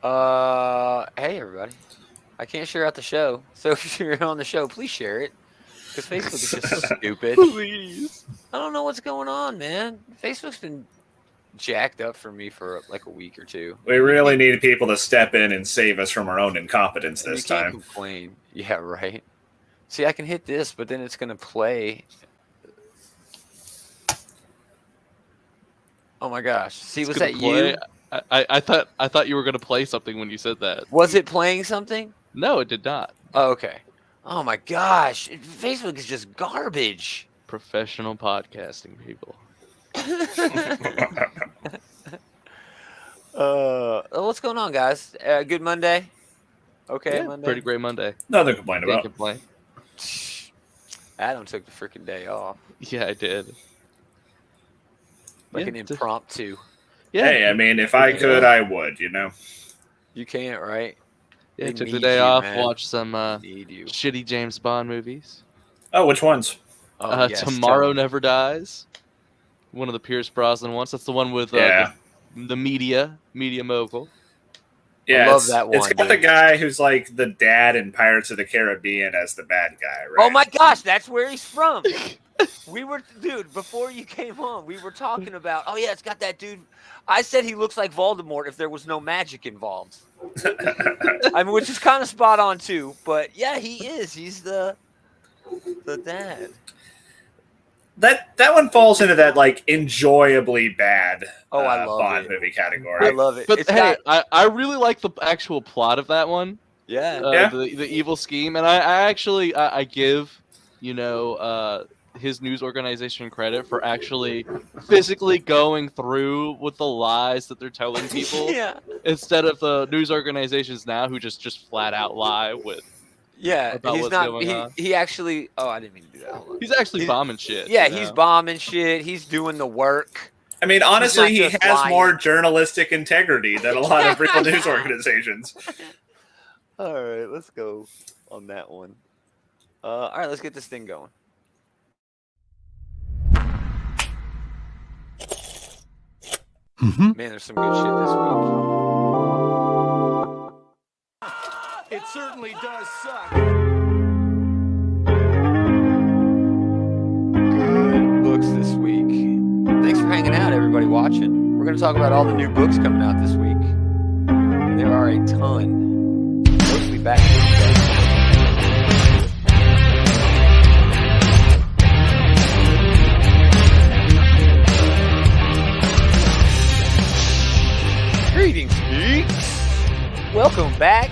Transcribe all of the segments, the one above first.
Hey everybody. I can't share out the show, so if you're on the show, please share it. Because Facebook is just stupid. Please. I don't know what's going on, man. Facebook's been jacked up for me for like a week or two. We really need people to step in and save us from our own incompetence And this you can't time. complain. Yeah, right. See, I can hit this, but then it's gonna play. Oh my gosh! See, was that you? I thought you were gonna play something when you said that. Was it playing something? No, it did not. Oh, okay. Oh my gosh! Facebook is just garbage. Professional podcasting people. What's going on, guys? Good Monday. Okay, Yeah, Monday. pretty great Monday. Nothing to complain Can't about. complain. Adam took the freaking day off, Yeah, I did. like Yeah, an impromptu. Yeah. Hey, I mean, if I could, I would, you know. You can't, right? Yeah, They took the need day you, off. man. Watched some Need you. shitty James Bond movies. Oh, which ones? Oh, yes, Tomorrow tell me. Never Dies. One of the Pierce Brosnan ones. That's the one with Yeah. the media mogul. Yeah, love it's, that it's one, got the dude. guy who's like the dad in Pirates of the Caribbean as the bad guy, right? Oh my gosh, that's where he's from. Dude, before you came on, we were talking about, oh yeah, it's got that dude. I said he looks like Voldemort if there was no magic involved. I mean, which is kind of spot on too. But yeah, he is. He's the dad. That one falls into that like enjoyably bad Oh, I love Bond it. movie category. I love it. But It's hey, got, I really like the actual plot of that one. yeah. Yeah. The evil scheme, and I actually I give his news organization credit for actually physically going through with the lies that they're telling people Yeah. instead of the news organizations now who just flat out lie with. Yeah. About He's what's not. going on. He actually. Oh, I didn't mean to do that. Hold on. He's actually bombing shit. Yeah, you he's know? bombing shit. He's doing the work. I mean, honestly, he not just has lying. more journalistic integrity than a lot of real news organizations. All right, let's go on that one. All right, let's get this thing going. Man, there's some good shit this week. It certainly does suck. Good books this week. Thanks for hanging out, everybody watching. We're going to talk about all the new books coming out this week. And there are a ton. Mostly back. Greetings, geeks. Welcome back.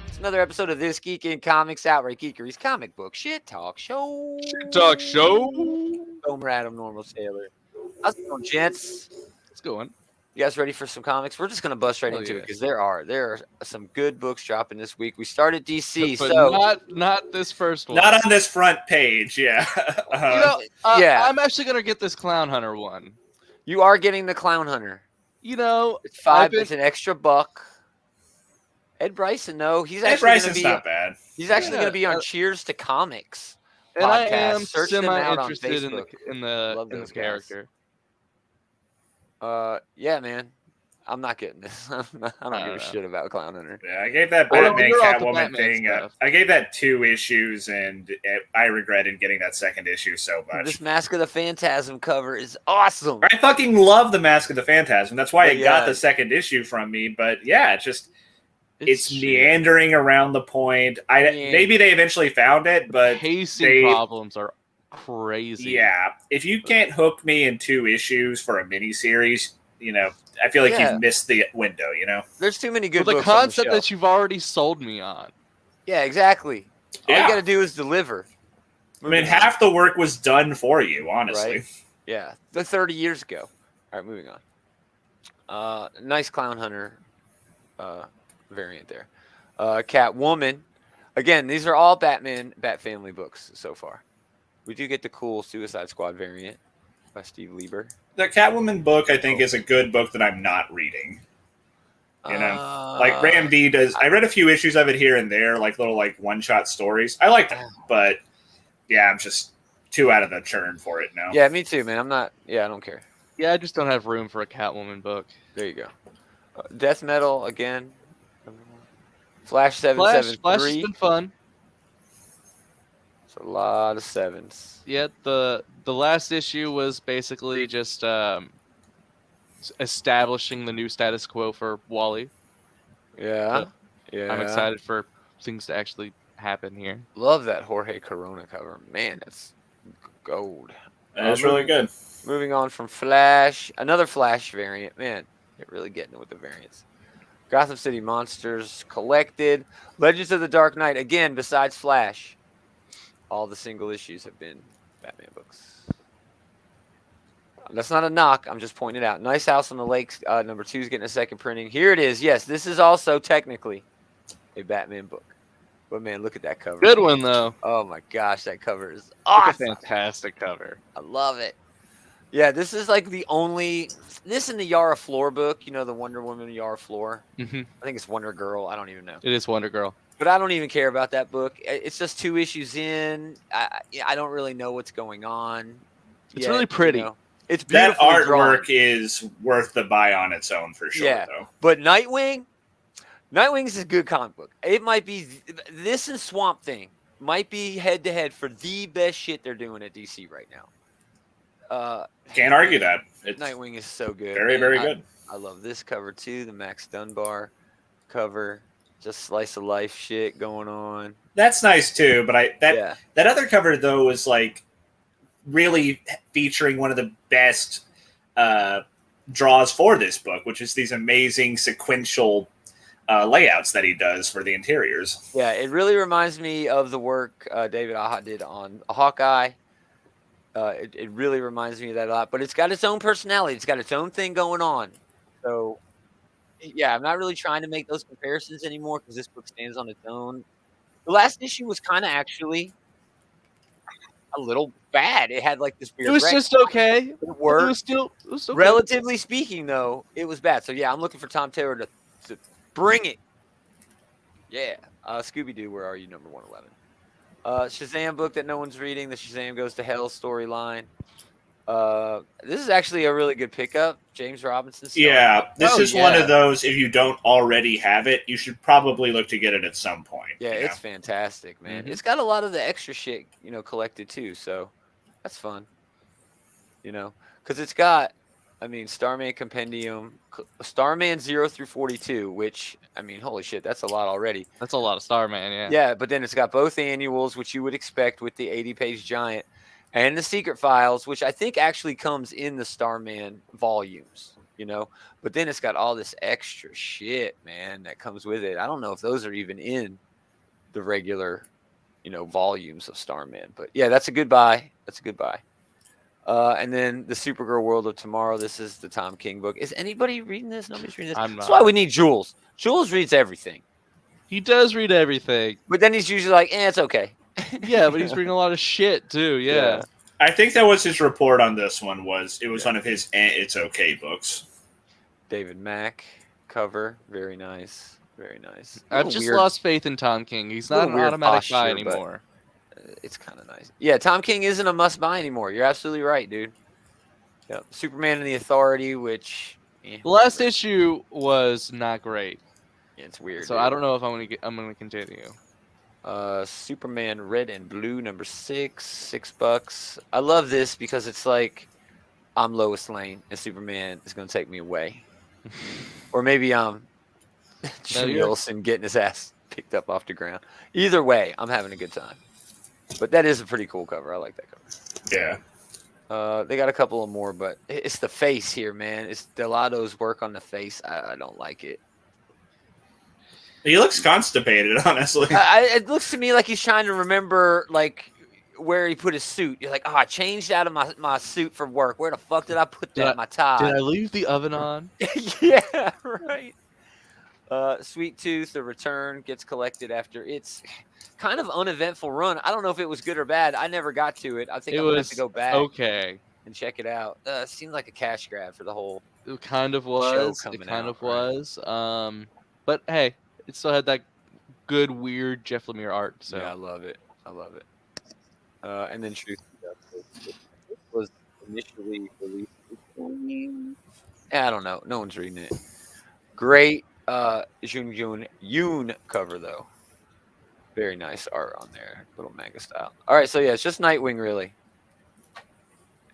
It's another episode of This Geek in Comics, Outright Geekery's comic book shit talk show. Talk show. Homer Adam, Normal Sailor. How's it going, gents? It's going. You guys ready for some comics? We're just gonna bust right Hell into it yeah. because there are some good books dropping this week. We started DC, But so not this first one. Not on this front page, yeah. Yeah. I'm actually gonna get this Clown Hunter one. you are getting the Clown Hunter. You know, It's $5. I've been- It's an extra $1. Ed Bryson, no, he's Ed actually Bryson's gonna be. not bad. He's actually Yeah, going to be on Cheers to Comics. and I podcast. am Search them out on semi-interested in Facebook. Love the those guys. character. Yeah, man. I'm not getting this. I don't give know. a shit about Clown Hunter. Yeah, I gave that Well, Batman you're off the Catwoman Batman thing. stuff. I gave that 2 issues, and I regretted getting that second issue so much. This Mask of the Phantasm cover is awesome. I fucking love the Mask of the Phantasm. That's why it Yeah. got the second issue from me. But yeah, it's shit. meandering around the point. Maybe they eventually found it, but Pacing problems are crazy. yeah, if you can't hook me in 2 issues for a miniseries, you know, I feel like Yeah. you've missed the window. You know, There's too many good With the books on concept the shelf. that you've already sold me on. Yeah, exactly. All Yeah. you got to do is deliver. I mean, half the work was done for you, honestly. Right. Yeah, the 30 years ago. All right, moving on. Nice Clown Hunter variant there. Catwoman. Again, these are all Bat Family books so far. We do get the cool Suicide Squad variant by Steve Lieber. The Catwoman book, I think, is a good book that I'm not reading. You know, like Ram V does. I read a few issues of it here and there, like little one-shot stories. I liked them, but yeah, I'm just too out of the churn for it now. Yeah, me too, man. I'm not. Yeah, I don't care. Yeah, I just don't have room for a Catwoman book. There you go. Death Metal again. Flash Flash has 773. been fun. It's a lot of sevens. Yeah, the last issue was basically just establishing the new status quo for Wally. Yeah. So Yeah. I'm excited for things to actually happen here. Love that Jorge Corona cover. Man, that's gold. That's really good. Moving on from Flash, another Flash variant. Man, they're really getting it with the variants. Gotham City Monsters Collected. Legends of the Dark Knight. Again, besides Flash, all the single issues have been Batman books. That's not a knock. I'm just pointing it out. Nice House on the Lakes. Number 2 is getting a second printing. Here it is. Yes, this is also technically a Batman book. But man, look at that cover. Good one though. Oh my gosh, that cover is It's awesome. a fantastic cover. I love it. Yeah, this is like the only. This and the Yara Floor book, you know, the Wonder Woman Yara Floor. Mm-hmm. I think it's Wonder Girl. I don't even know. It is Wonder Girl. But I don't even care about that book. It's just 2 issues in. I don't really know what's going on. It's really pretty. You know? It's That beautifully drawn. artwork is worth the buy on its own for sure, Yeah. though. But Nightwing is a good comic book. It might be this and Swamp Thing might be head to head for the best shit they're doing at DC right now. Can't argue that. It's Nightwing is so good. very, man. very good. I love this cover too, the Max Dunbar cover. Just slice of life shit going on. That's nice too, but Yeah. that other cover though was like really featuring one of the best draws for this book, which is these amazing sequential layouts that he does for the interiors. Yeah, it really reminds me of the work David Aja did on Hawkeye. It really reminds me of that a lot, but it's got its own personality. It's got its own thing going on. So, yeah, I'm not really trying to make those comparisons anymore because this book stands on its own. The last issue was kind of actually a little bad. It had like this weird. It was wreck. just okay. It It worked. was still okay. Relatively speaking, though, it was bad. So yeah, I'm looking for Tom Taylor to bring it. Yeah, Scooby Doo, where are you? Number 111. Shazam book that no one's reading. The Shazam Goes to Hell storyline. This is actually a really good pickup. James Robinson. Yeah, this is one yeah. of those. If you don't already have it, you should probably look to get it at some point. Yeah, you know? it's fantastic, man. Mhm. It's got a lot of the extra shit, collected too. So that's fun. Because it's got, Starman Compendium, Starman 0 through 42, which, holy shit, that's a lot already. That's a lot of Starman, yeah. Yeah, but then it's got both annuals, which you would expect with the 80-page giant, and the Secret Files, which I think actually comes in the Starman volumes, But then it's got all this extra shit, man, that comes with it. I don't know if those are even in the regular, volumes of Starman. But yeah, that's a good buy. And then the Supergirl World of Tomorrow. This is the Tom King book. Is anybody reading this? Nobody's reading this. I'm That's not. why we need Jules. Jules reads everything. He does read everything. But then he's usually like, it's okay. Yeah, but he's reading a lot of shit too. Yeah. I think that was his report on this one. It was Yeah. one of his "It's Okay" books. David Mack cover. Very nice. Very nice. I've Little just weird- lost faith in Tom King. He's not little an weird automatic buy posture, but- anymore. It's kind of nice. Yeah, Tom King isn't a must buy anymore. You're absolutely right, dude. Yep. Superman and the Authority, which The last issue was not great, yeah, it's weird. so dude. I don't know if I'm gonna continue. Superman Red and Blue number 6, $6. I love this because it's like I'm Lois Lane and Superman is going to take me away, or maybe Jimmy you're- Olsen getting his ass picked up off the ground. Either way, I'm having a good time. But that is a pretty cool cover. I like that cover. Yeah. They got a couple of more, but it's the face here, man. It's Delato's work on the face. I don't like it. He looks constipated, honestly. It looks to me like he's trying to remember, like, where he put his suit. You're like, I changed out of my suit for work. Where the fuck did I put that? My tie. Did I leave the oven on? Yeah, right. Sweet Tooth, The Return, gets collected after its kind of uneventful run. I don't know if it was good or bad. I never got to it. I think It I'm going to have was to go back okay. and check it out. It seemed like a cash grab for the whole. It kind of was. It coming kind out, of right? was. But hey, it still had that good, weird Jeff Lemire art. So Yeah, I love it. And then Truth and Justice, which was initially released. I don't know. No one's reading it. Great Yoon cover though. Very nice art on there, little manga style. All right, so yeah, it's just Nightwing really,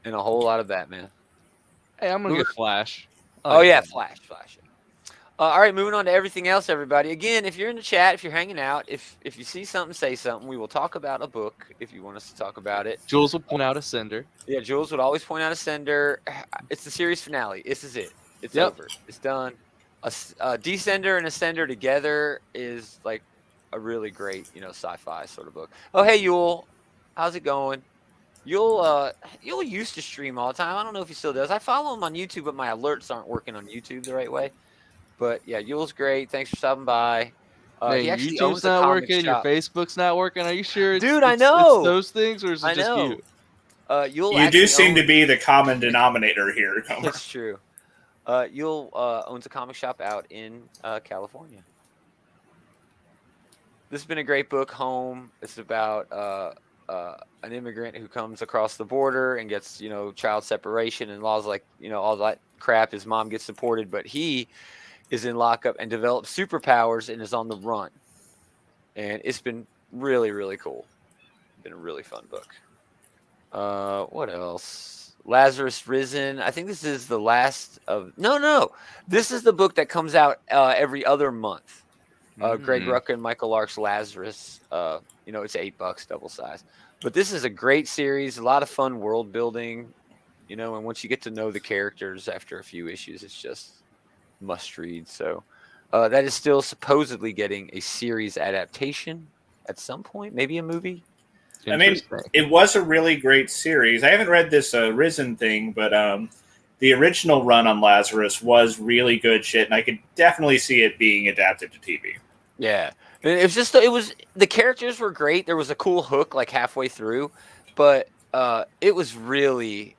and a whole lot of Batman. Hey, I'm gonna Moving- get Flash. Oh yeah, Flash. All right, moving on to everything else, everybody. Again, if you're in the chat, if you're hanging out, if you see something, say something. We will talk about a book if you want us to talk about it. Jules will point out a sender. Yeah, Jules would always point out a sender. It's the series finale. This is it. It's Yep. over. It's done. A descender and ascender together is like a really great, sci-fi sort of book. Oh, hey, Yule. How's it going? Yule used to stream all the time. I don't know if he still does. I follow him on YouTube, but my alerts aren't working on YouTube the right way. But yeah, Yule's great. Thanks for stopping by. Man, He actually YouTube's owns a not comic working. shop. Your Facebook's not working. Are you sure? Dude, I know. It's those things, or is it I just know. you? Yule You do actually seem to owns- be the common denominator here, Comer. That's true. Yule owns a comic shop out in California. This has been a great book, Home. It's about an immigrant who comes across the border and gets, child separation and laws like, all that crap. His mom gets deported, but he is in lockup and develops superpowers and is on the run. And it's been really, really cool. Been a really fun book. What else? Lazarus Risen. I think this is the last of. No. This is the book that comes out every other month. Greg Rucka and Michael Lark's Lazarus. It's $8, double size. But this is a great series. A lot of fun world building. And once you get to know the characters after a few issues, it's just must read. So that is still supposedly getting a series adaptation at some point, maybe a movie. I mean, it was a really great series. I haven't read this Risen thing, but the original run on Lazarus was really good shit, and I could definitely see it being adapted to TV. Yeah, the characters were great. There was a cool hook like halfway through, but it was really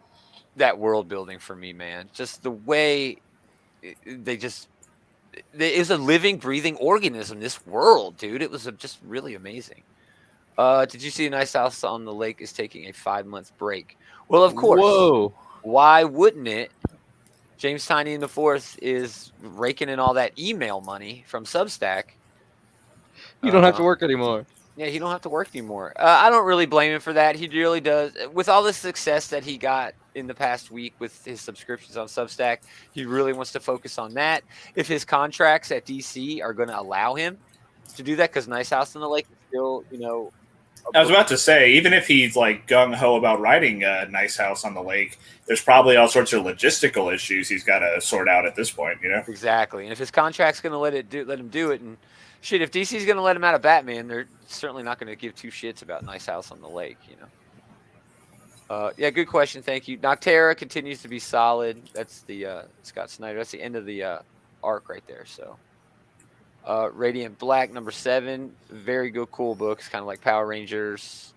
that world building for me, man. Just the way it is a living, breathing organism. This world, dude, it was just really amazing. Did you see Nice House on the Lake is taking a 5-month break? Well, of course. Whoa. Why wouldn't it? James Tynion IV is raking in all that email money from Substack. You don't have to work anymore. Yeah, he don't have to work anymore. I don't really blame him for that. He really does. With all the success that he got in the past week with his subscriptions on Substack, he really wants to focus on that. If his contracts at DC are going to allow him to do that, because Nice House on the Lake is still, I was about to say, even if he's like gung-ho about writing Nice House on the Lake, there's probably all sorts of logistical issues he's got to sort out at this point, Exactly. And if his contract's going to let him do it, and shit, if DC's going to let him out of Batman, they're certainly not going to give two shits about Nice House on the Lake, Yeah, good question. Thank you. Noctera continues to be solid. That's the Scott Snyder. That's the end of the arc right there. So, Radiant Black #7, very good, cool books, kind of like Power Rangers.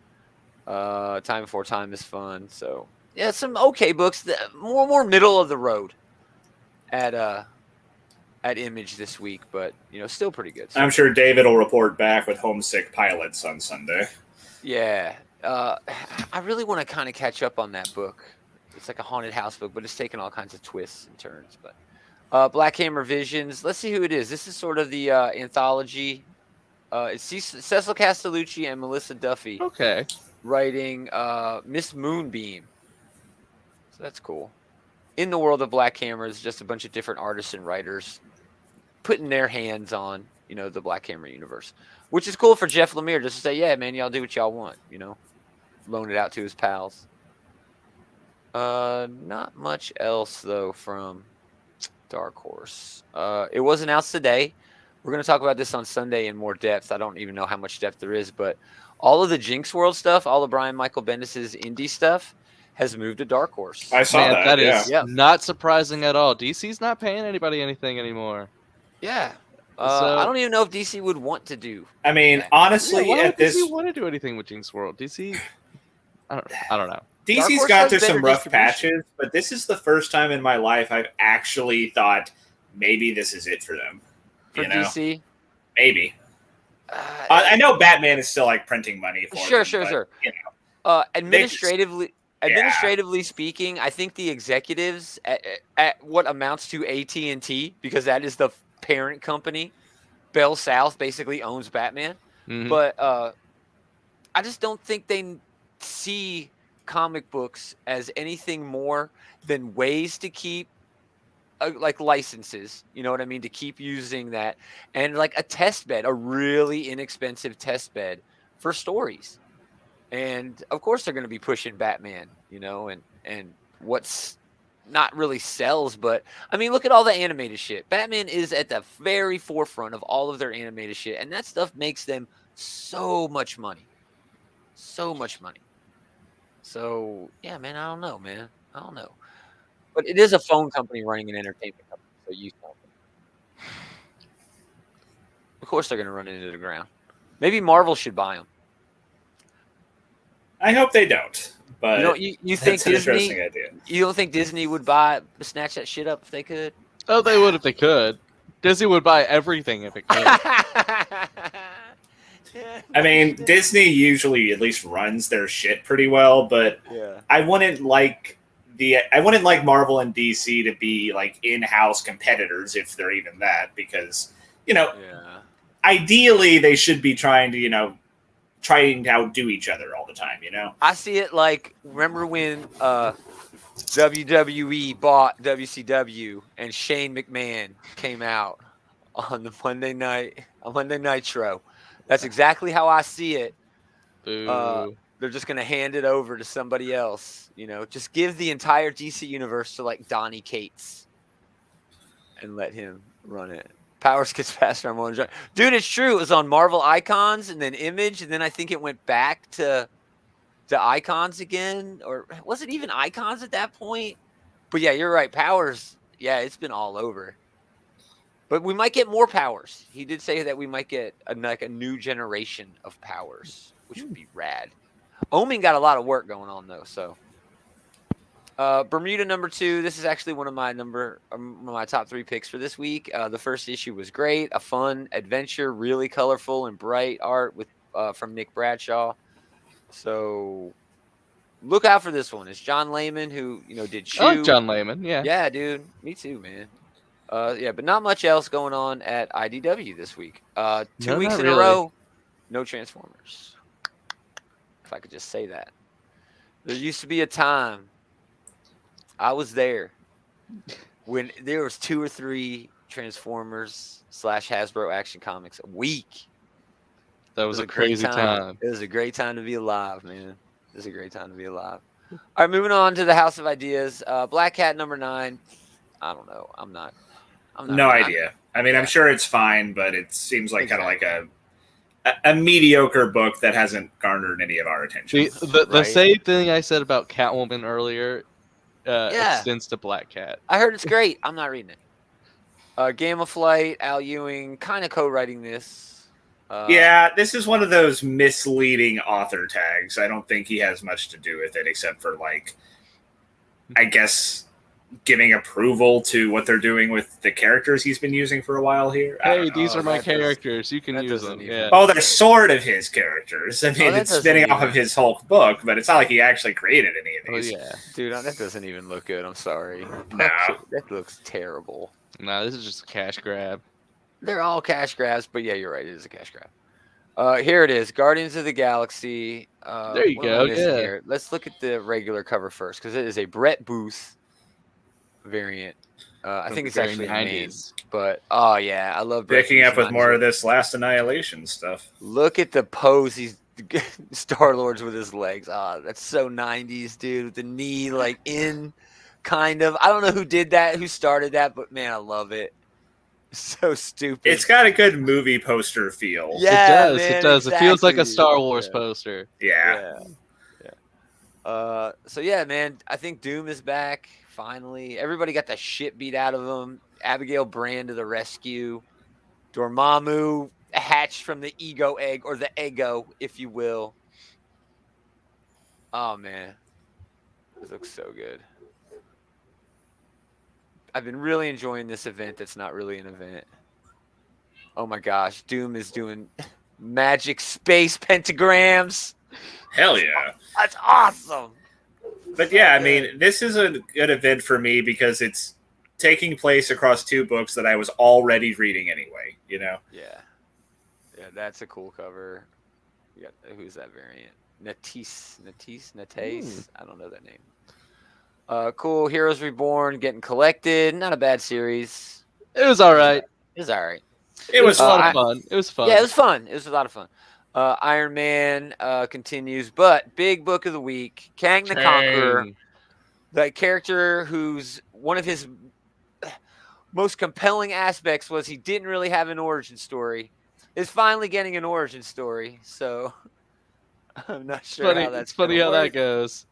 Time Before Time is fun. So, yeah, some okay books. More middle of the road at Image this week, but still pretty good. So, I'm sure David will report back with Homesick Pilots on Sunday. Yeah. I really want to kind of catch up on that book. It's like a haunted house book, but it's taken all kinds of twists and turns. But Black Hammer Visions. Let's see who it is. This is sort of the anthology. It's Cecil Castellucci and Melissa Duffy. Okay. Writing Miss Moonbeam. So that's cool. In the world of Black Hammer is just a bunch of different artists and writers putting their hands on, the Black Hammer universe. Which is cool for Jeff Lemire just to say, yeah, man, y'all do what y'all want, Loan it out to his pals. Not much else, though, from Dark Horse. It was announced today. We're going to talk about this on Sunday in more depth. I don't even know how much depth there is, but all of the Jinx World stuff, all of Brian Michael Bendis' indie stuff has moved to Dark Horse. I saw that. That yeah. is not surprising at all. DC's not paying anybody anything anymore. Yeah. So, I don't even know if DC would want to do. I mean, honestly, why at would this, DC want to do anything with Jinx World? DC, I don't know. DC's Horse got has through some better rough distribution. patches, but this is the first time in my life I've actually thought maybe this is it for them. For DC? Maybe. I know Batman is still like printing money for Sure. them, but, Administratively speaking, I think the executives at what amounts to AT&T, because that is the parent company. Bell South basically owns Batman, Mhm. but I just don't think they see comic books as anything more than ways to keep like licenses, you know what I mean, to keep using that, and like a test bed, a really inexpensive test bed for stories. And of course they're going to be pushing Batman, you know, and what's not really sells, but I mean, look at all the animated shit. Batman is at the very forefront of all of their animated shit, and that stuff makes them so much money. So much money. So, yeah, man, I don't know, man. I don't know. But it is a phone company running an entertainment company, so you know. Of course they're going to run into the ground. Maybe Marvel should buy them. I hope they don't. But You don't you think that's an interesting Disney idea. You don't think Disney would snatch that shit up if they could? Oh, they would if they could. Disney would buy everything if it could. I mean, Disney usually at least runs their shit pretty well, but Yeah. I wouldn't like Marvel and DC to be like in-house competitors if they're even that, because Yeah. ideally they should be trying to outdo each other all the time. I see it like, remember when WWE bought WCW and Shane McMahon came out on the Monday Nitro. That's exactly how I see it. Boo. They're just going to hand it over to somebody else. Just give the entire DC universe to like Donnie Cates and let him run it. Powers gets faster on one drive. Dude, it's true. It was on Marvel Icons and then Image, and then I think it went back to Icons again, or was it even Icons at that point? But yeah, you're right. Powers, yeah, it's been all over. But we might get more Powers. He did say that we might get a new generation of Powers, which would be rad. Omen got a lot of work going on though, so. Bermuda #2. This is actually one of my top 3 picks for this week. The first issue was great, a fun adventure, really colorful and bright art from Nick Bradshaw. So look out for this one. It's John Layman who did Chew. I like John Layman. Yeah. Yeah, dude. Me too, man. Yeah, but not much else going on at IDW this week. 2 weeks in a row, no Transformers. If I could just say that. There used to be a time I was there when there was 2 or 3 Transformers / Hasbro Action Comics a week. That was a crazy time. It was a great time to be alive, man. It was a great time to be alive. All right, moving on to the House of Ideas. Black Cat #9. I don't know. I'm not. No idea. I mean, I'm sure it's fine, but it seems like kind of like a mediocre book that hasn't garnered any of our attention. The same thing I said about Catwoman earlier extends to Black Cat. I heard it's great. I'm not reading it. Gamma Flight, Al Ewing, kind of co-writing this. Yeah, this is one of those misleading author tags. I don't think he has much to do with it, except for I guess, giving approval to what they're doing with the characters he's been using for a while here. Hey, these are my characters. You can use them. Yeah. Oh, they're sort of his characters. I mean, it's spinning off of his Hulk book, but it's not like he actually created any of these. Oh, yeah. Dude, that doesn't even look good. I'm sorry. No. That looks terrible. No, this is just a cash grab. They're all cash grabs, but yeah, you're right. It is a cash grab. Here it is. Guardians of the Galaxy. There you go. Yeah. Here? Let's look at the regular cover first, because it is a Brett Booth variant. I think it's actually 90s. But oh yeah, I love Brett picking up with more of this Last Annihilation stuff. Look at the pose he's Star-Lord's with his legs. Ah, that's so 90s, dude. With the knee in kind of. I don't know who did that, who started that, but man, I love it. So stupid. It's got a good movie poster feel. Yeah, it does. Man, it does. exactly. It feels like a Star Wars poster. Yeah. So yeah, man, I think Doom is back finally. Everybody got the shit beat out of them. Abigail Brand to the rescue. Dormammu hatched from the ego egg, or the ego, if you will. Oh man, this looks so good. I've been really enjoying this event that's not really an event. Oh my gosh, Doom is doing magic space pentagrams. Hell yeah. That's awesome. But yeah, I mean, this is a good event for me because it's taking place across 2 books that I was already reading anyway. You know. Yeah, that's a cool cover. Who's that variant? Natisse. I don't know that name. Cool. Heroes Reborn getting collected. Not a bad series. It was all right. It was all right. It was a lot of fun. It was fun. Yeah, it was fun. It was a lot of fun. Iron Man continues, but big book of the week, Kang the Conqueror, the character who's one of his most compelling aspects was he didn't really have an origin story, is finally getting an origin story. So I'm not sure how that's funny how that goes.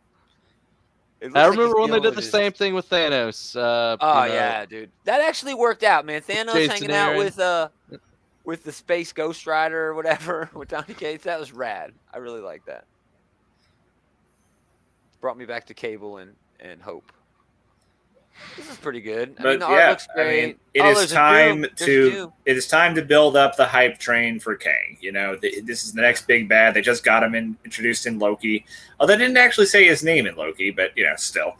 I remember when they did the same thing with Thanos. Yeah, dude, that actually worked out, man. Thanos Jason hanging Aaron. out with the Space Ghost Rider or whatever with Donny Cates. That was rad. I really like that. Brought me back to Cable and Hope. This is pretty good. I mean, the art looks great. I mean, it is time to build up the hype train for Kang. You know, this is the next big bad. They just got him introduced in Loki. Oh, they didn't actually say his name in Loki, but still.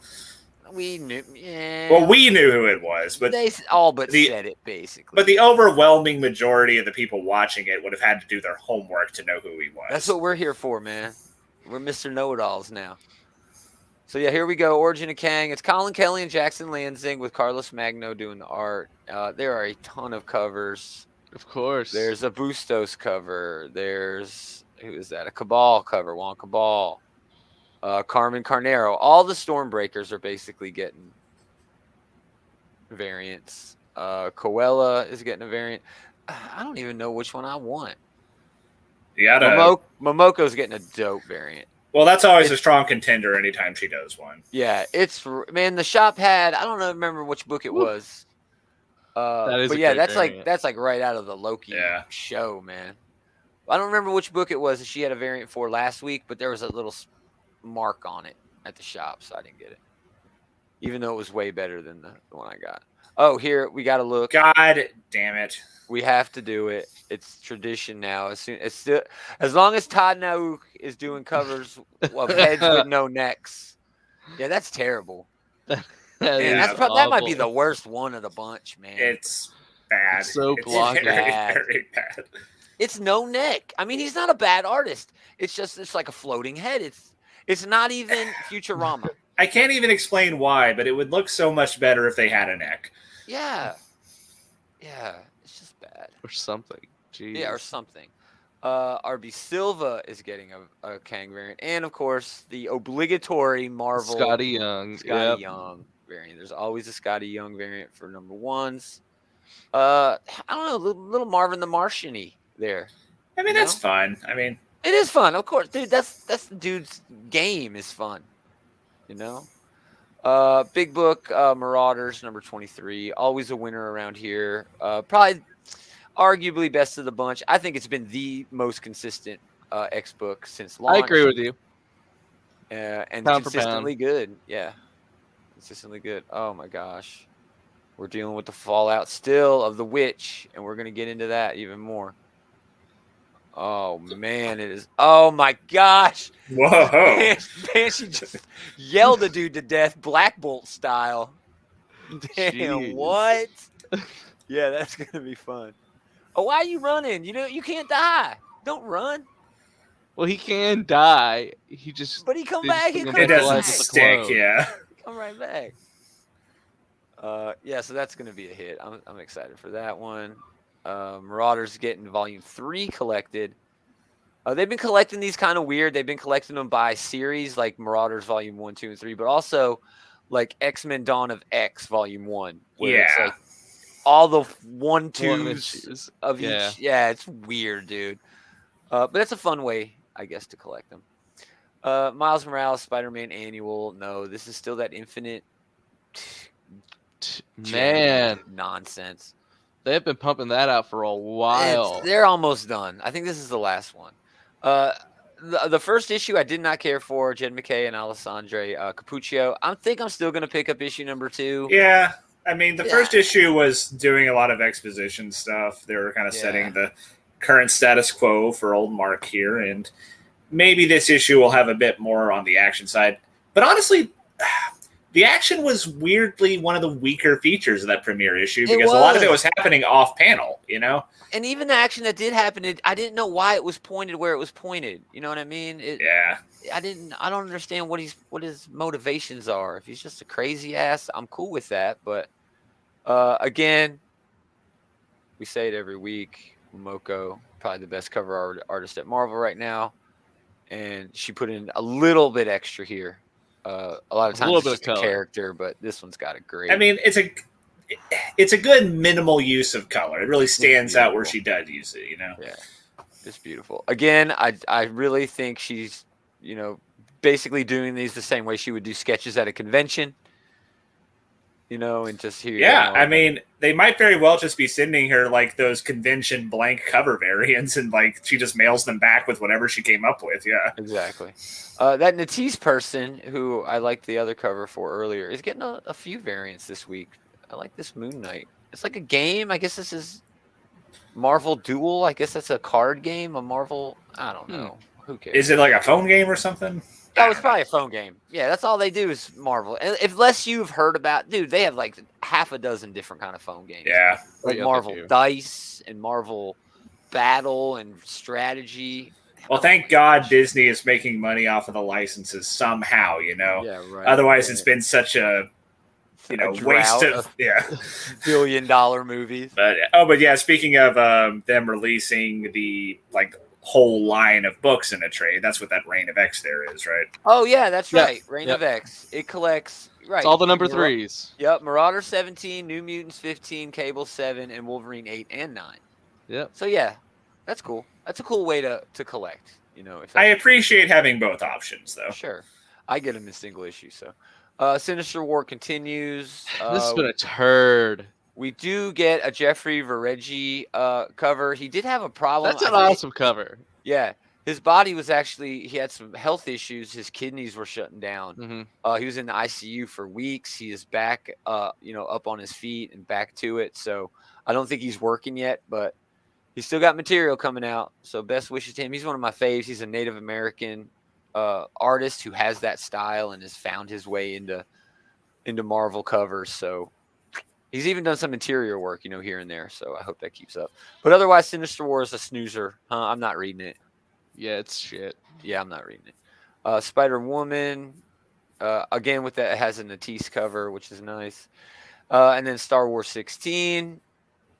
We knew. Yeah. Well, we knew who it was, but they all but said it basically. But the overwhelming majority of the people watching it would have had to do their homework to know who he was. That's what we're here for, man. We're Mr. Know-It-Alls now. So, yeah, here we go. Origin of Kang. It's Colin Kelly and Jackson Lansing with Carlos Magno doing the art. There are a ton of covers. Of course. There's a Bustos cover. There's, who is that? A Cabal cover. Juan Cabal. Carmen Carnero. All the Stormbreakers are basically getting variants. Coella is getting a variant. I don't even know which one I want. Momoko's getting a dope variant. Well, that's always a strong contender anytime she does one. Yeah, the shop had, I don't remember which book it was. That's like right out of the Loki show, man. I don't remember which book it was that she had a variant for last week, but there was a little mark on it at the shop, so I didn't get it. Even though it was way better than the one I got. Oh, here we got to look. God damn it. We have to do it. It's tradition now. As long as Todd Nauk is doing covers of heads with no necks. Yeah, that's terrible. That might be the worst one of the bunch, man. It's bad. It's so blocky. Very bad. It's no neck. I mean, he's not a bad artist. It's like a floating head. It's not even Futurama. I can't even explain why, but it would look so much better if they had a neck. Yeah. It's just bad. Or something. Jeez. Yeah, or something. RB Silva is getting a Kang variant. And, of course, the obligatory Marvel Scotty Young variant. There's always a Scotty Young variant for number ones. I don't know, little Marvin the Martian-y there. I mean, that's fun. I mean, it is fun, of course. Dude, that's the dude's game is fun. Big book, Marauders, number 23. Always a winner around here. Probably arguably best of the bunch. I think it's been the most consistent X book since launch. I agree with you. And pound consistently good. Yeah. Consistently good. Oh my gosh. We're dealing with the fallout still of the witch, and we're going to get into that even more. Oh man, it is. Oh my gosh. Whoa. Banshee just yelled a dude to death, Black Bolt style. Damn, Jeez. what? Yeah, that's going to be fun. Oh, why are you running? You can't die. Don't run. Well, he can die. But he come back. It doesn't stick, yeah. Come right back. So that's going to be a hit. I'm excited for that one. Marauders getting volume 3 collected. They've been collecting these kind of weird. They've been collecting them by series, like Marauders volume 1, 2, and 3, but also like X-Men Dawn of X volume 1. Where it's like all the 1/2s of each. Yeah, it's weird, dude. But that's a fun way, I guess, to collect them. Miles Morales, Spider-Man Annual. No, this is still that Infinite nonsense. They've been pumping that out for a while. They're almost done. I think this is the last one. The first issue I did not care for, Jed McKay and Alessandre Capuccio. I think I'm still going to pick up issue number 2. Yeah. I mean, the first issue was doing a lot of exposition stuff. They were kind of setting the current status quo for old Mark here. And maybe this issue will have a bit more on the action side. But honestly, the action was weirdly one of the weaker features of that premiere issue It because a lot of it was. was happening off panel, you know? And even the action that did happen, I didn't know why it was pointed where it was pointed. You know what I mean? Yeah. I don't understand what his motivations are. If he's just a crazy ass, I'm cool with that. But again, we say it every week. Momoko, probably the best cover artist at Marvel right now, and she put in a little bit extra here. A lot of times it's just a character, but this one's got a great. I mean, it's a good minimal use of color. It really stands out where she does use it, you know? Yeah, it's beautiful. Again, I really think she's, basically doing these the same way she would do sketches at a convention. And just here. Yeah, I mean, they might very well just be sending her like those convention blank cover variants, and like she just mails them back with whatever she came up with. Yeah, exactly. That Natisse person, who I liked the other cover for earlier, is getting a few variants this week. I like this Moon Knight. It's like a game. I guess this is Marvel Duel. I guess that's a card game. A Marvel. I don't know. Who cares? Is it like a phone game or something? Oh, it's probably a phone game. Yeah, that's all they do is Marvel. And unless you've heard about, dude, they have like half a dozen different kind of phone games. Yeah, like Marvel Dice and Marvel Battle and Strategy. Well, thank God Disney is making money off of the licenses somehow. Yeah, right. Otherwise, it's been such a waste of $1 billion movies. But yeah, speaking of them releasing the whole line of books in a trade. That's what that Reign of X there is, right? Oh yeah, that's right. Reign of X. It collects It's all the number 3s. Yep, Marauder 17, New Mutants 15, Cable 7, and Wolverine 8 and 9. Yep. So yeah, that's cool. That's a cool way to collect. I appreciate having both options though. Sure, I get them in single issue. So, Sinister War continues. This has been a turd. We do get a Jeffrey Veregi cover. He did have a problem. That's an awesome cover. Yeah. His body was he had some health issues. His kidneys were shutting down. Mm-hmm. He was in the ICU for weeks. He is back, up on his feet and back to it. So I don't think he's working yet, but he's still got material coming out. So best wishes to him. He's one of my faves. He's a Native American artist who has that style and has found his way into Marvel covers. So he's even done some interior work, here and there. So I hope that keeps up. But otherwise, Sinister War is a snoozer. I'm not reading it. Yeah, it's shit. Yeah, I'm not reading it. Spider-Woman, again, with that, it has a Natisse cover, which is nice. And then Star Wars 16,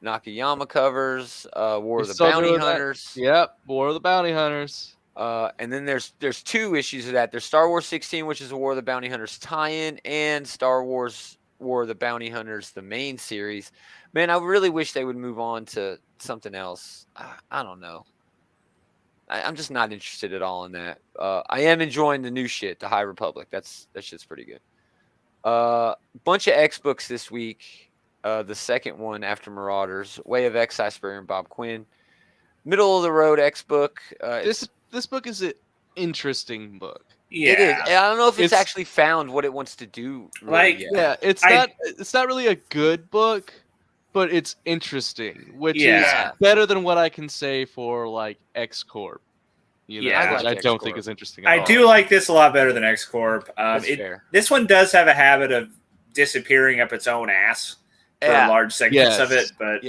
Nakayama covers, War of the Bounty Hunters. Yep, War of the Bounty Hunters. And then there's 2 issues of that. There's Star Wars 16, which is a War of the Bounty Hunters tie-in, and Star Wars War of the Bounty Hunters, the main series. Man, I really wish they would move on to something else. I don't know. I'm just not interested at all in that. I am enjoying the new shit, the High Republic. That shit's pretty good. Bunch of X books this week. The second one after Marauders, Way of X, Icebreaker, and Bob Quinn. Middle of the road X book. This book is an interesting book. Yeah, it is. I don't know if it's actually found what it wants to do. Really yet. It's not really a good book, but it's interesting, which is better than what I can say for X Corp. Which I don't think is interesting at all. I do like this a lot better than X Corp. This one does have a habit of disappearing up its own ass for large segments of it, but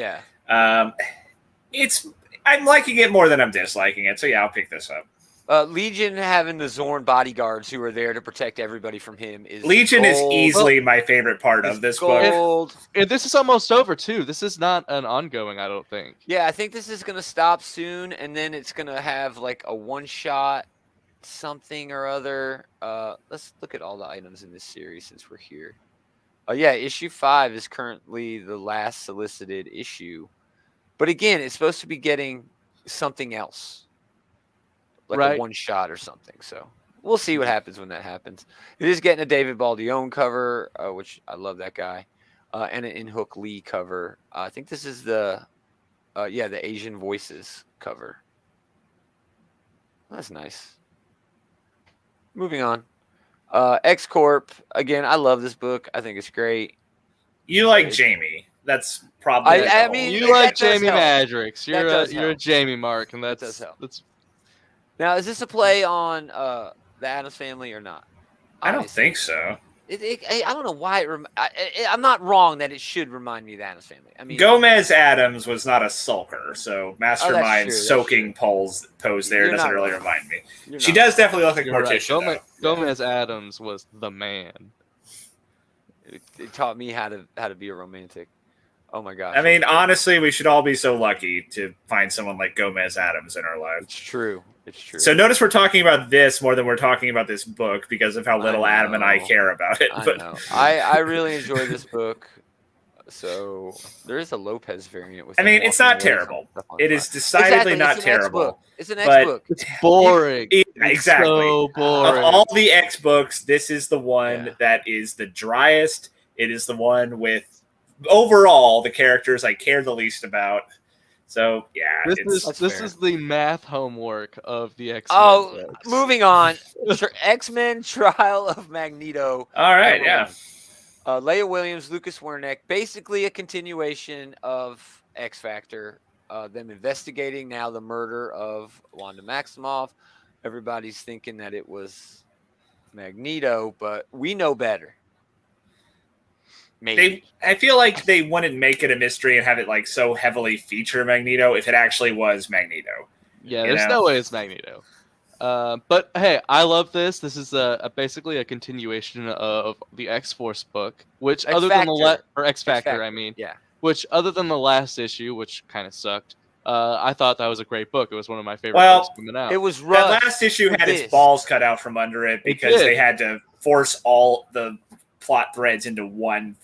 I'm liking it more than I'm disliking it. So yeah, I'll pick this up. Legion having the Zorn bodyguards who are there to protect everybody from him is Legion is easily my favorite part of this book. And this is almost over too. This is not an ongoing, I don't think. Yeah, I think this is gonna stop soon, and then it's gonna have a one-shot something or other. Let's look at all the items in this series since we're here. Issue 5 is currently the last solicited issue, but again, it's supposed to be getting something else. A one shot or something. So we'll see what happens when that happens. It is getting a David Baldione cover, which I love that guy, and an In-Hook Lee cover. I think this is the Asian Voices cover. That's nice. Moving on. X Corp. Again, I love this book. I think it's great. You like Jamie. That's probably. I mean, you like Jamie Madrix. You're a Jamie Mark, and that does help. That's. Now, is this a play on the Addams Family or not? I don't think so. I don't know why I'm not wrong that it should remind me of the Addams Family. I mean, Gomez Adams was not a sulker, so Mastermind's true, soaking pose there You're doesn't not really wrong. remind me. You're She not does wrong. definitely look like You're right. Morticia, Gomez Adams was the man. It taught me how to be a romantic. Oh my gosh. I mean, honestly, we should all be so lucky to find someone like Gomez Adams in our lives. It's true. It's true. So notice we're talking about this more than we're talking about this book because of how little Adam and I care about it. I But know. I really enjoy this book. So there is a Lopez variant with. I mean, it's not terrible. It is decidedly not terrible. It's an X book. It's boring. Exactly. So boring. Of all the X books, this is the one Yeah. that is the driest. It is the one with overall the characters I care the least about. So yeah, This is the math homework of the X-Men. Oh, books. moving on. X-Men Trial of Magneto. all right. Yeah, Leia Williams, Lucas Wernick, basically a continuation of X Factor. Them investigating now the murder of Wanda Maximoff. Everybody's thinking that it was Magneto, but we know better. Maybe. I feel like they wouldn't make it a mystery and have it like so heavily feature Magneto if it actually was Magneto. Yeah, there's no way it's Magneto. But hey, I love this. This is basically a continuation of the X-Force book, which X other than Factor. X Factor, I mean, Yeah. which other than the last issue, which kind of sucked, I thought that was a great book. It was one of my favorite books coming out. It was That rough. last issue had its balls cut out from under it because they had to force all the plot threads into one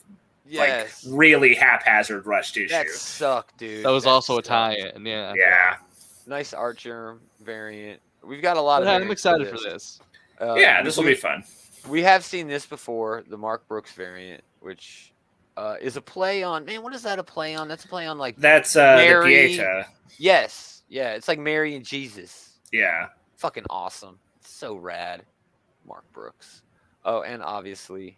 like really haphazard rushed issue. That sucked, dude. That was also a tie-in. Yeah. Nice Archer variant. We've got a lot of. I'm excited for this. Yeah, this will be fun. We have seen this before, the Mark Brooks variant, which is a play on. Man, what is that a play on? That's a play on like. That's Mary, the Pieta. Yes, yeah, it's like Mary and Jesus. Yeah. Fucking awesome. It's so rad, Mark Brooks. Oh, and obviously,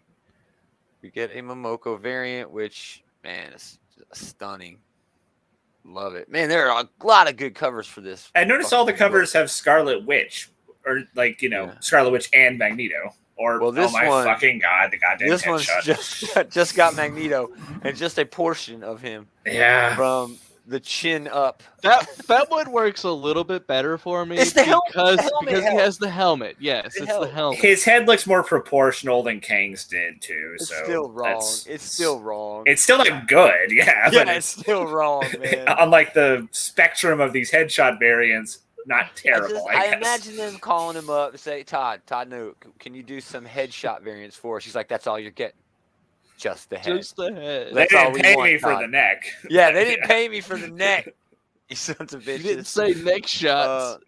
we get a Momoko variant, which man is stunning. Love it, man. There are a lot of good covers for this. I noticed all the covers have Scarlet Witch, or like Scarlet Witch and Magneto. Or well, this one, fucking god, the goddamn this headshot. one's just got Magneto and just a portion of him. Yeah, from the chin up. That one works a little bit better for me. It's the because helmet he has the helmet. Yes, it's the helmet. His head looks more proportional than Kang's did too. It's so still wrong. It's still wrong. It's still not good. Yeah, yeah, but it's still wrong, man. Unlike the spectrum of these headshot variants, not terrible. I guess. imagine them calling him up and say, Todd, no, can you do some headshot variants for us? She's like, that's all you're getting. Just the head. Just the head. They didn't pay me for the neck. Yeah, they didn't pay me for the neck. You sons of bitches. You didn't say neck shots.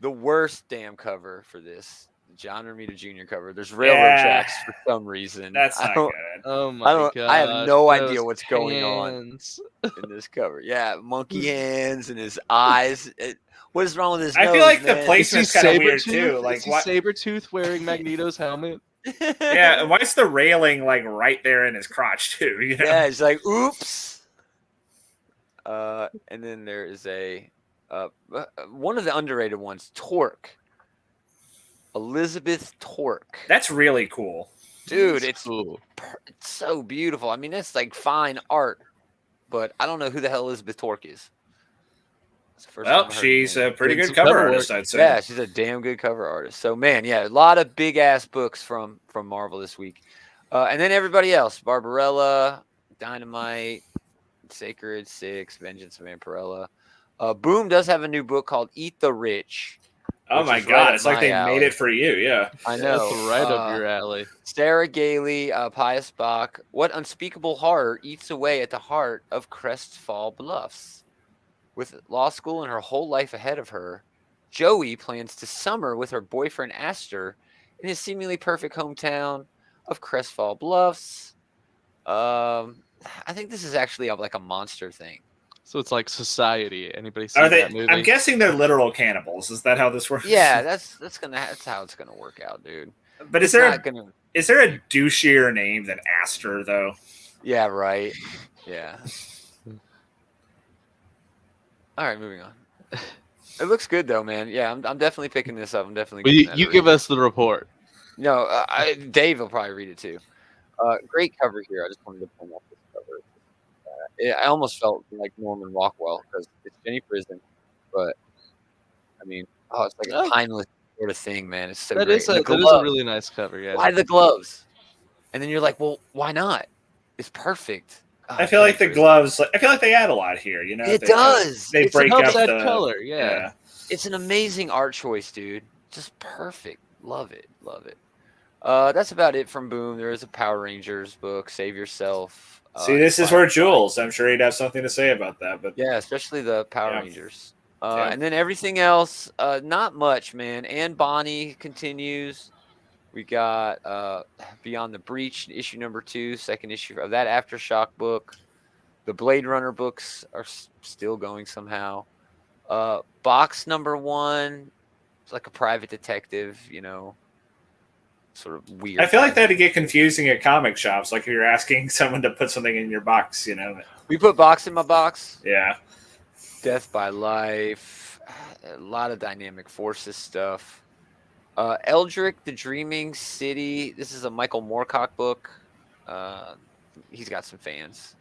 The worst damn cover for this. John Romita Jr. cover. There's railroad tracks for some reason. That's not good. Oh my god. I have no idea what's going on in this cover. Yeah, monkey hands and his eyes. What is wrong with his nose? I feel like man? the placement's kind of weird too. Like Sabretooth wearing Magneto's helmet. Yeah, and why is the railing like right there in his crotch too? You know? Yeah, it's like oops. And then there is a one of the underrated ones, Torque. Elizabeth Torque. That's really cool. Dude, it's cool. It's so beautiful. I mean, it's like fine art, but I don't know who the hell Elizabeth Torque is. Well, she's a pretty good cover artist, I'd say. Yeah, she's a damn good cover artist. So, man, yeah, a lot of big-ass books from Marvel this week. And then everybody else, Barbarella, Dynamite, Sacred, Six, Vengeance of Vampirella. Boom does have a new book called Eat the Rich. Oh my god, it's like they made it for you, yeah. I know. That's right up your alley. Sarah Gailey, Pius Bach. What unspeakable horror eats away at the heart of Crestfall Bluffs? With law school and her whole life ahead of her, Joey plans to summer with her boyfriend Astor in his seemingly perfect hometown of Crestfall Bluffs. I think this is actually like a monster thing. So it's like Society. Anybody see that movie? I'm guessing they're literal cannibals. Is that how this works? Yeah, that's how it's gonna work out, dude. But is there a douchier name than Astor though? Yeah, right. Yeah. All right, moving on. It looks good though, man. Yeah, I'm definitely picking this up. I'm definitely. You give us the report. No, Dave will probably read it too. Great cover here. I just wanted to point out this cover. I almost felt like Norman Rockwell because it's Jenny Prison, but I mean, it's like a Oh, timeless sort of thing, man. It's so that great. is And the that is a gloves. really nice cover. Yeah. Why the gloves? And then you're like, well, why not? It's perfect. I feel like the gloves. I feel like they add a lot here. You know, It they does. They It break helps up add the color. Yeah. It's an amazing art choice, dude. Just perfect. Love it. Love it. That's about it from Boom. There is a Power Rangers book, Save Yourself. See, this is where Jules. I'm sure he'd have something to say about that. But yeah, especially the Power Rangers. Yeah. And then everything else, not much, man. And Bonnie continues. We got Beyond the Breach, issue number 2, second issue of that Aftershock book. The Blade Runner books are still going somehow. Box number 1, it's like a private detective, you know, sort of weird. I feel like that'd get confusing at comic shops. Like if you're asking someone to put something in your box, you know. We put box in my box. Yeah. Death by Life, a lot of Dynamic Forces stuff. Eldrick, The Dreaming City. This is a Michael Moorcock book. He's got some fans.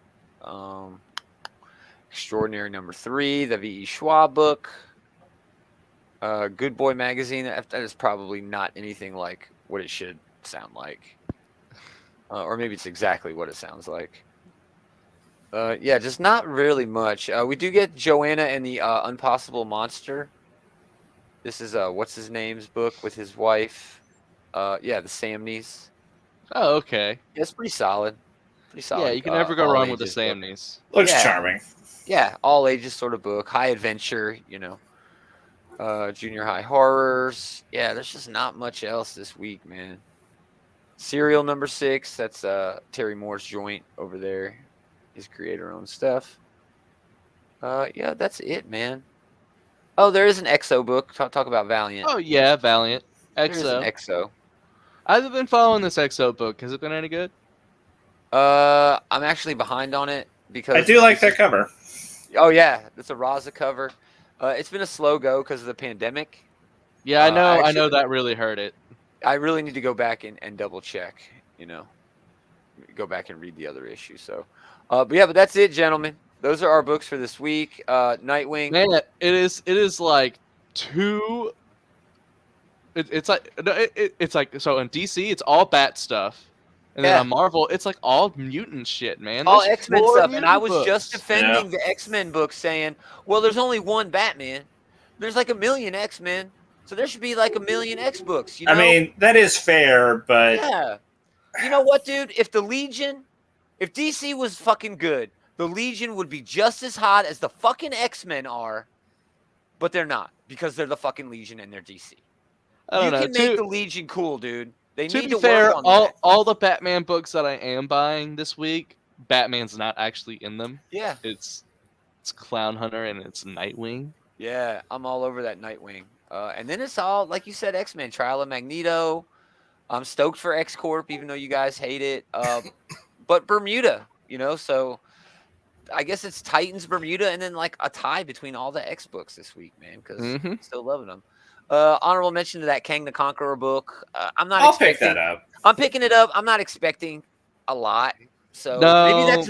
Extraordinary number 3, the V.E. Schwab book. Good Boy magazine. That is probably not anything like what it should sound like. Or maybe it's exactly what it sounds like. Yeah, just not really much. We do get Joanna and the Unpossible Monster. This is what's his name's book with his wife. Yeah, the Samneys. Oh, okay. Yeah, it's pretty solid. Pretty solid. Yeah, you can never go wrong with the Samneys. Looks charming. Yeah, all ages sort of book. High adventure, you know. Junior high horrors. Yeah, there's just not much else this week, man. Serial number 6. That's Terry Moore's joint over there. His creator-owned stuff. Yeah, that's it, man. Oh, there is an EXO book. Talk about Valiant. Oh yeah, Valiant. EXO. EXO. I've been following this EXO book. Has it been any good? I'm actually behind on it because I do like that cover. Oh yeah, it's a Raza cover. It's been a slow go because of the pandemic. Yeah, I know. I know that really hurt it. I really need to go back and double check. You know, go back and read the other issue. So, but that's it, gentlemen. Those are our books for this week. Nightwing. Man, it is like two. It's like so in DC it's all Bat stuff, and then on Marvel it's like all mutant shit, man. All X-Men stuff, and I was books. just defending the X-Men books, saying, "Well, there's only one Batman. There's like 1 million X-Men, so there should be like 1 million X books." You know? I mean, that is fair, but yeah, you know what, dude? If DC was fucking good, the Legion would be just as hot as the fucking X-Men are, but they're not because they're the fucking Legion and they're DC. You can make the Legion cool, dude. They need to work on that. All the Batman books that I am buying this week, Batman's not actually in them. Yeah. It's Clown Hunter and it's Nightwing. Yeah, I'm all over that Nightwing. And then it's all, like you said, X-Men, Trial of Magneto. I'm stoked for X-Corp, even though you guys hate it. But Bermuda, you know, so I guess it's Titans, Bermuda, and then like a tie between all the X books this week, man, because I'm still loving them. Honorable mention to that Kang the Conqueror book. I'll pick that up. I'm picking it up. I'm not expecting a lot, so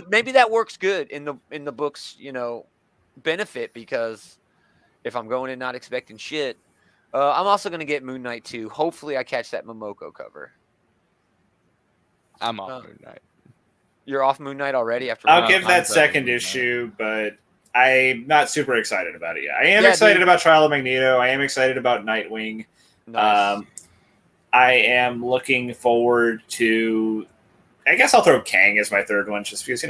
maybe that works good in the book's benefit, because if I'm going and not expecting shit, I'm also going to get Moon Knight 2. Hopefully, I catch that Momoko cover. I'm off Moon Knight. You're off Moon Knight already? I'll give that second issue, but I'm not super excited about it yet. I am excited about Trial of Magneto. I am excited about Nightwing. Nice. I am looking forward to. I guess I'll throw Kang as my third one, just because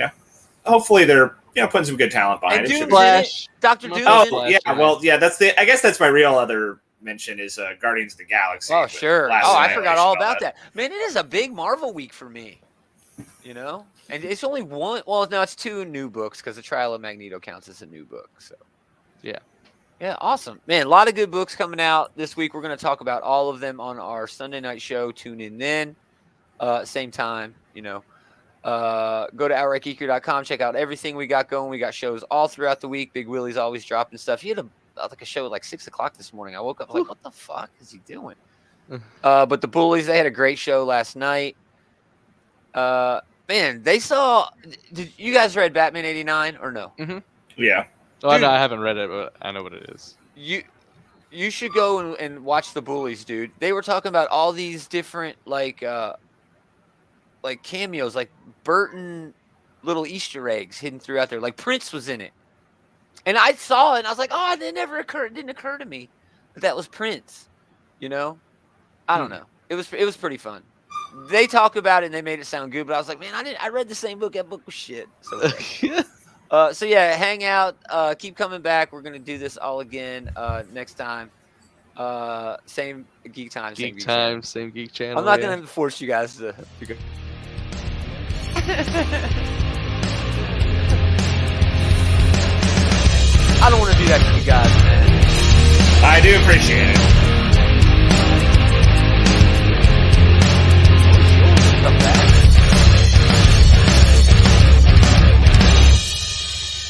hopefully they're putting some good talent behind it. Flash, Dr. Doom. Oh yeah, well yeah, I guess that's my real other mention is Guardians of the Galaxy. Oh sure. I forgot all about that. Man, it is a big Marvel week for me. And it's only one. Well, no, it's 2 new books because the Trial of Magneto counts as a new book. So, yeah, awesome, man. A lot of good books coming out this week. We're going to talk about all of them on our Sunday night show. Tune in then, same time. Go to outrightgeeker.com. Check out everything we got going. We got shows all throughout the week. Big Willie's always dropping stuff. He had a show at like 6 o'clock this morning. I woke up like, what the fuck is he doing? But the Bullies, they had a great show last night. Man, they saw. Did you guys read Batman '89 or no? Mm-hmm. Yeah. Oh, Dude. no, I haven't read it, but I know what it is. You should go and watch the Bullies, dude. They were talking about all these different like cameos, like Burton little Easter eggs hidden throughout there. Like Prince was in it, and I saw it and I was like, oh, it didn't occur to me that was Prince. You know, I don't know. It was pretty fun. They talk about it and they made it sound good, but I was like, man, I read the same book. That book was shit. So yeah, hang out. Keep coming back. We're gonna do this all again next time. Same geek time. Same Geek time, same geek channel. I'm not gonna force you guys to go. I don't want to do that to you guys, man. I do appreciate it.